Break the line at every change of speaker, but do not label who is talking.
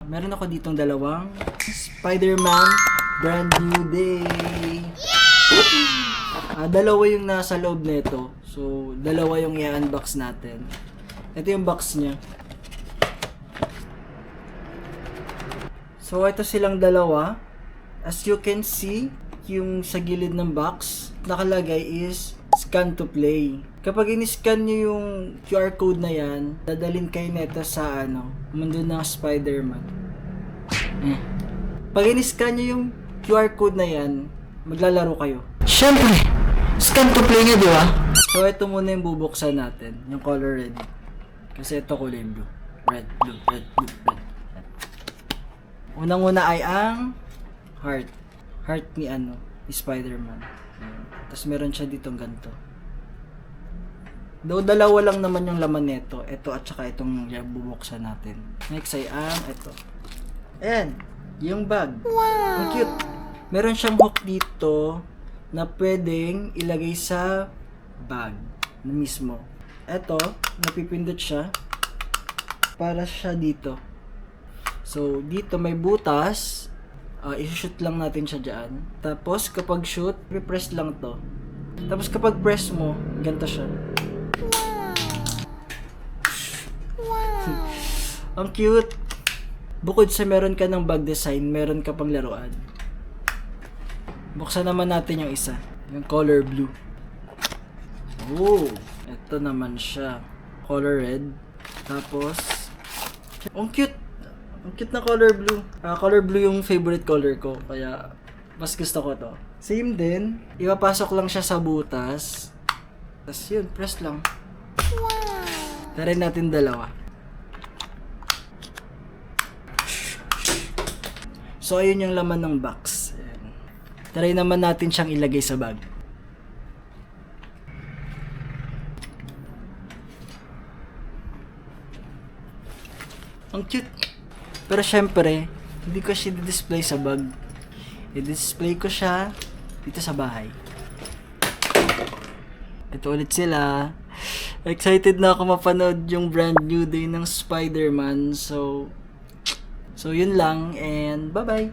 Meron ako ditong dalawang Spider-Man Brand New Day. Dalawa yung nasa loob nito. So, dalawa yung i-unbox natin. Ito yung box niya. So, ito silang dalawa. As you can see, yung sa gilid ng box, nakalagay is scan to play. Kapag in-scan nyo yung QR code na yan, dadalhin kayo nito sa mundo ng Spider-Man. Pag in-scan nyo yung QR code na yan, maglalaro kayo. Siyempre, scan to play nga, di ba? So, ito muna yung bubuksan natin, yung color red. Kasi ito kulay blue. Red, blue, red, blue, red. Unang-una ay ang heart. Heart ni Spider-Man. Tapos meron siya ditong ganito. Though dalawa lang naman yung laman nito. Ito at saka itong bubuksan natin. Next ay ang ito. Ayan, yung bag. Wow! Ang cute. Meron siyang hook dito na pwedeng ilagay sa bag na mismo. Ito, napipindot siya para siya dito. So, dito may butas. I-shoot lang natin siya dyan. Tapos, kapag shoot, i-press lang to. Tapos, kapag press mo, ganito siya. Wow! Ang cute! Bukod sa meron ka ng bag design, meron ka pang laruan. Buksan naman natin yung isa. Yung color blue. Oh! Ito naman siya. Color red. Tapos, ang cute! Ang cute na color blue. Color blue yung favorite color ko. Kaya, mas gusto ko to. Same din. Ipapasok lang siya sa butas. Tapos yun, press lang. Wow! Try natin dalawa. So, ayun yung laman ng box. Ayan. Try naman natin siyang ilagay sa bag. Ang cute! Pero syempre, hindi ko siya display sa bag. I-display ko siya dito sa bahay. Ito ulit sila. Excited na ako mapanood yung brand new day ng Spider-Man. So yun lang and bye-bye!